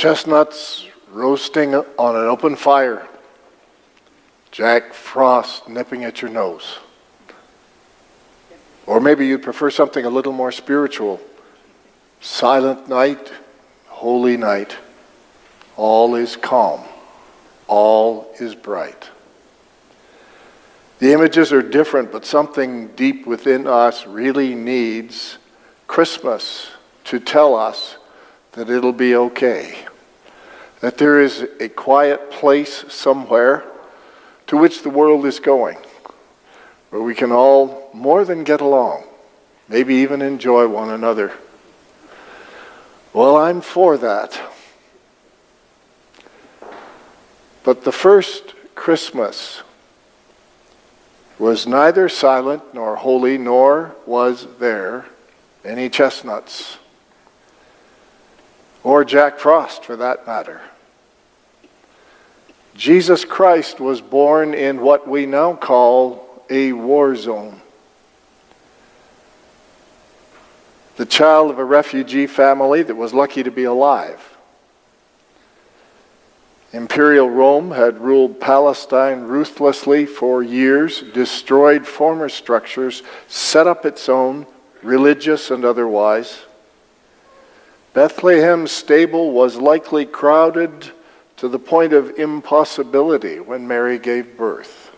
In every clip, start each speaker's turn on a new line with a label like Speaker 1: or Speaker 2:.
Speaker 1: Chestnuts roasting on an open fire. Jack Frost nipping at your nose. Or maybe you'd prefer something a little more spiritual. Silent night, holy night. All is calm. All is bright. The images are different, but something deep within us really needs Christmas to tell us that it'll be okay. That there is a quiet place somewhere to which the world is going, where we can all more than get along, maybe even enjoy one another. Well, I'm for that. But the first Christmas was neither silent nor holy, nor was there any chestnuts. Or Jack Frost, for that matter. Jesus Christ was born in what we now call a war zone. The child of a refugee family that was lucky to be alive. Imperial Rome had ruled Palestine ruthlessly for years, destroyed former structures, set up its own, religious and otherwise. Bethlehem's stable was likely crowded to the point of impossibility when Mary gave birth.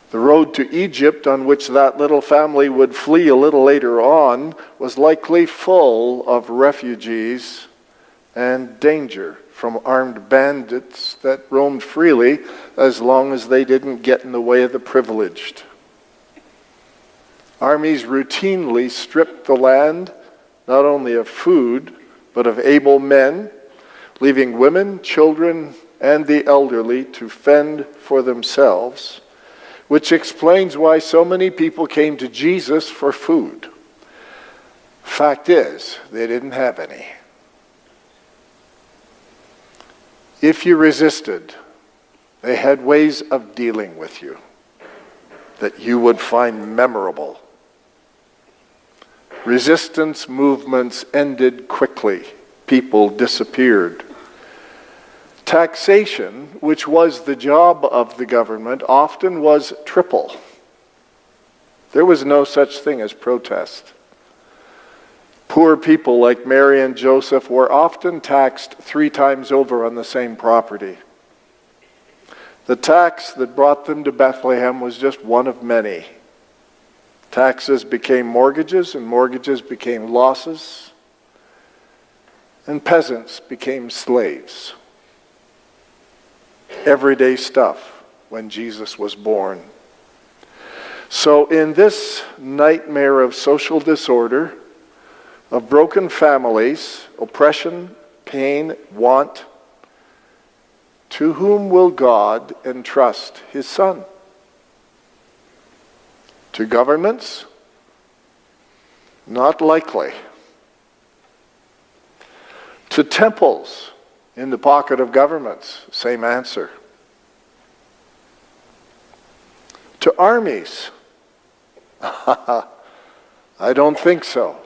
Speaker 1: The road to Egypt, on which that little family would flee a little later on, was likely full of refugees and danger from armed bandits that roamed freely as long as they didn't get in the way of the privileged. Armies routinely stripped the land not only of food, but of able men, leaving women, children, and the elderly to fend for themselves, which explains why so many people came to Jesus for food. Fact is, they didn't have any. If you resisted, they had ways of dealing with you that you would find memorable. Resistance movements ended quickly. People disappeared. Taxation, which was the job of the government, often was triple. There was no such thing as protest. Poor people like Mary and Joseph were often taxed 3 times over on the same property. The tax that brought them to Bethlehem was just one of many. Taxes became mortgages, and mortgages became losses, and peasants became slaves. Everyday stuff when Jesus was born. So in this nightmare of social disorder, of broken families, oppression, pain, want, to whom will God entrust his Son? To governments? Not likely. To temples in the pocket of governments? Same answer. To armies? I don't think so.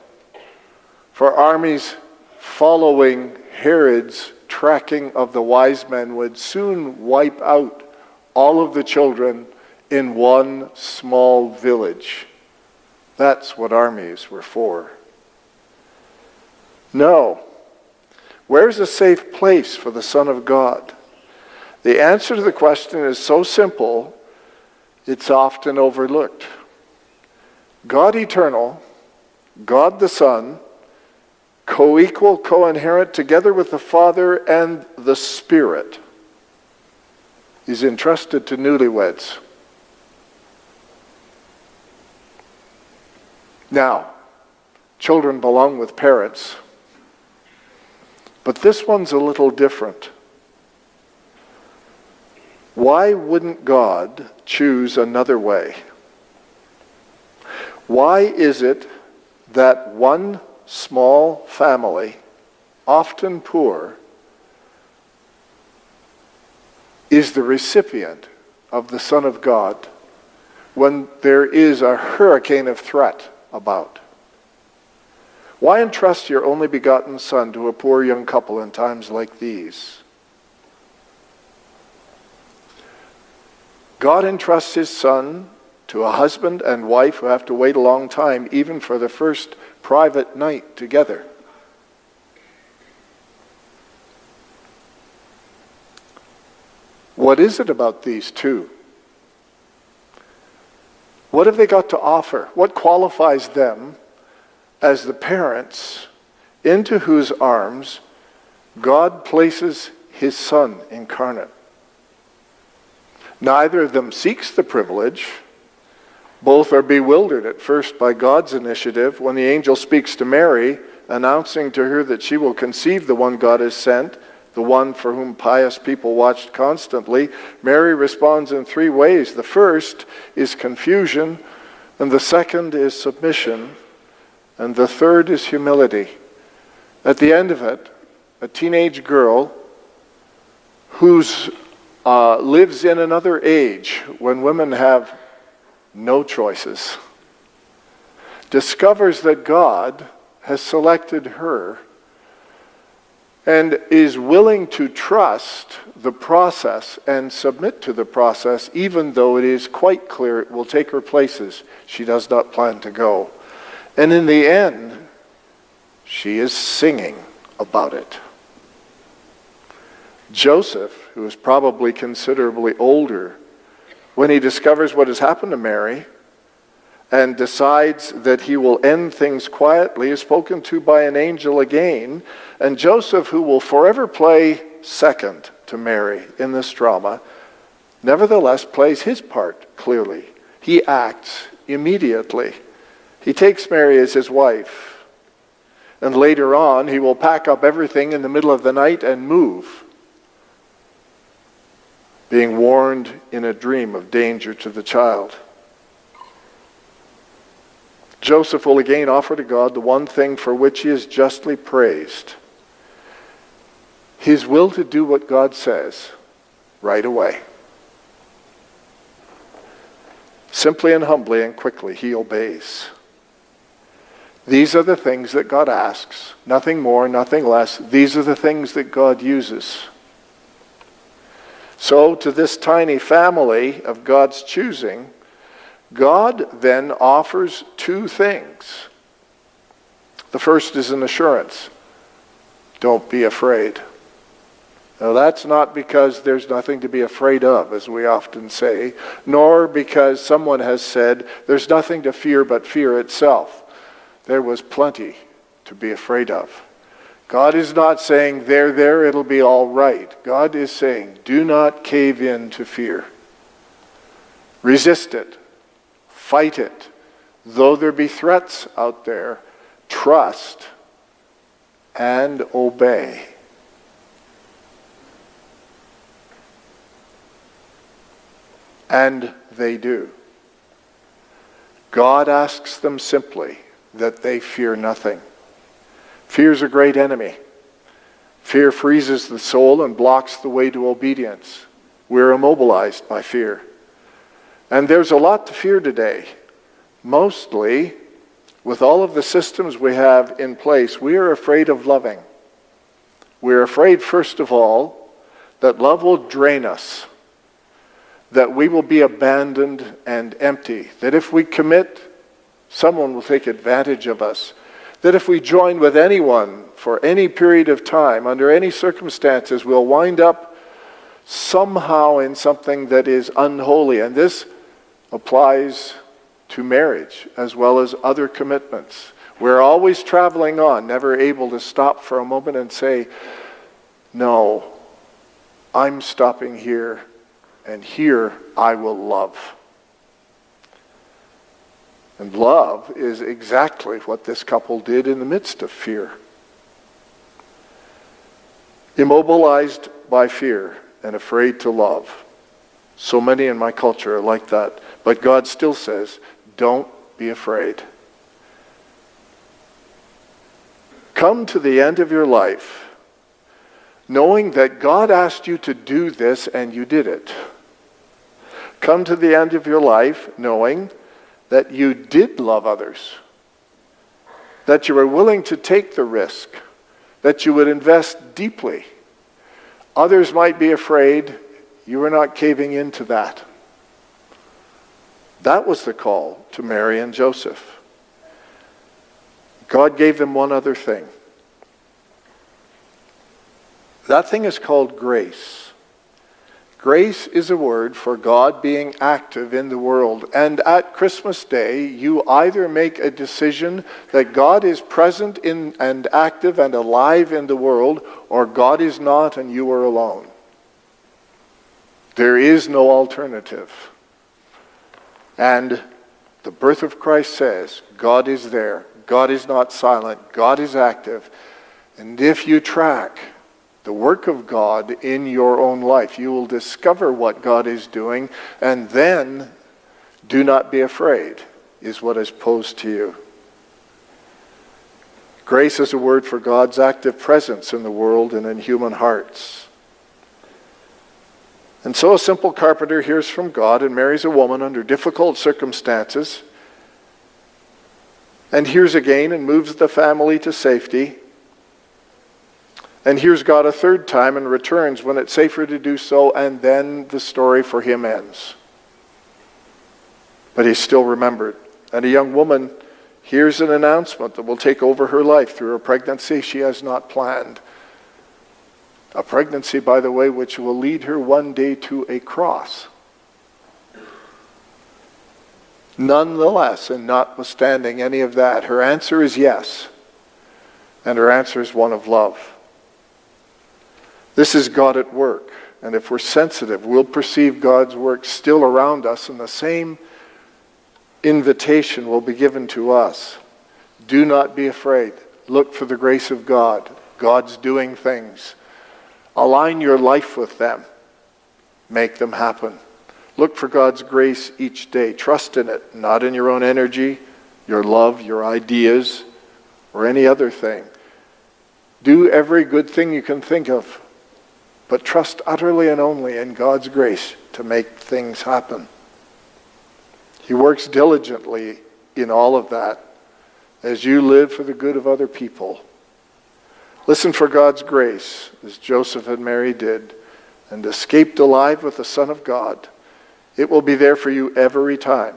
Speaker 1: For armies following Herod's tracking of the wise men would soon wipe out all of the children in one small village. That's what armies were for. No. Where's a safe place for the Son of God? The answer to the question is so simple, it's often overlooked. God eternal, God the Son, co-equal, co-inherent together with the Father and the Spirit, is entrusted to newlyweds. Now, children belong with parents, but this one's a little different. Why wouldn't God choose another way? Why is it that one small family, often poor, is the recipient of the Son of God when there is a hurricane of threat about? Why entrust your only begotten Son to a poor young couple in times like these? God entrusts his Son to a husband and wife who have to wait a long time, even for the first private night together. What is it about these two? What have they got to offer? What qualifies them as the parents into whose arms God places his Son incarnate? Neither of them seeks the privilege. Both are bewildered at first by God's initiative when the angel speaks to Mary, announcing to her that she will conceive the one God has sent, the one for whom pious people watched constantly. Mary responds in three ways. The first is confusion, and the second is submission, and the third is humility. At the end of it, a teenage girl who's lives in another age when women have no choices, discovers that God has selected her and is willing to trust the process and submit to the process, even though it is quite clear it will take her places she does not plan to go. And in the end, she is singing about it. Joseph, who is probably considerably older, when he discovers what has happened to Mary and decides that he will end things quietly, is spoken to by an angel again. And Joseph, who will forever play second to Mary in this drama, nevertheless plays his part clearly. He acts immediately. He takes Mary as his wife. And later on, he will pack up everything in the middle of the night and move, being warned in a dream of danger to the child. Joseph will again offer to God the one thing for which he is justly praised: his will to do what God says right away. Simply and humbly and quickly, he obeys. These are the things that God asks. Nothing more, nothing less. These are the things that God uses. So, to this tiny family of God's choosing, God then offers two things. The first is an assurance. Don't be afraid. Now, that's not because there's nothing to be afraid of, as we often say, nor because someone has said there's nothing to fear but fear itself. There was plenty to be afraid of. God is not saying, there, it'll be all right. God is saying, do not cave in to fear. Resist it. Fight it. Though there be threats out there, trust and obey. And they do. God asks them simply that they fear nothing. Fear is a great enemy. Fear freezes the soul and blocks the way to obedience. We're immobilized by fear. And there's a lot to fear today. Mostly, with all of the systems we have in place, we are afraid of loving. We're afraid, first of all, that love will drain us, that we will be abandoned and empty, that if we commit, someone will take advantage of us, that if we join with anyone for any period of time, under any circumstances, we'll wind up somehow in something that is unholy. And this applies to marriage as well as other commitments. We're always traveling on, never able to stop for a moment and say, no, I'm stopping here, and here I will love. And love is exactly what this couple did in the midst of fear. Immobilized by fear and afraid to love. So many in my culture are like that. But God still says, don't be afraid. Come to the end of your life knowing that God asked you to do this and you did it. Come to the end of your life knowing that you did love others that you were willing to take the risk, that you would invest deeply. Others might be afraid. You were not caving into that. That was the call to Mary and Joseph. God gave them one other thing. That thing is called grace. Grace is a word for God being active in the world. And at Christmas Day, you either make a decision that God is present in and active and alive in the world, or God is not and you are alone. There is no alternative. And the birth of Christ says, God is there. God is not silent. God is active. And if you track the work of God in your own life, you will discover what God is doing, and then do not be afraid, is what is posed to you. Grace is a word for God's active presence in the world and in human hearts. And so a simple carpenter hears from God and marries a woman under difficult circumstances, and hears again and moves the family to safety, and hears God a third time and returns when it's safer to do so, and then the story for him ends. But he's still remembered. And a young woman hears an announcement that will take over her life through a pregnancy she has not planned. A pregnancy, by the way, which will lead her one day to a cross. Nonetheless, and notwithstanding any of that, her answer is yes. And her answer is one of love. This is God at work. And if we're sensitive, we'll perceive God's work still around us, and the same invitation will be given to us. Do not be afraid. Look for the grace of God. God's doing things. Align your life with them. Make them happen. Look for God's grace each day. Trust in it, not in your own energy, your love, your ideas, or any other thing. Do every good thing you can think of, but trust utterly and only in God's grace to make things happen. He works diligently in all of that as you live for the good of other people. Listen for God's grace, as Joseph and Mary did, and escaped alive with the Son of God. It will be there for you every time.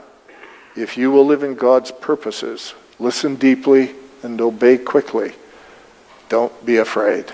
Speaker 1: If you will live in God's purposes, listen deeply and obey quickly. Don't be afraid.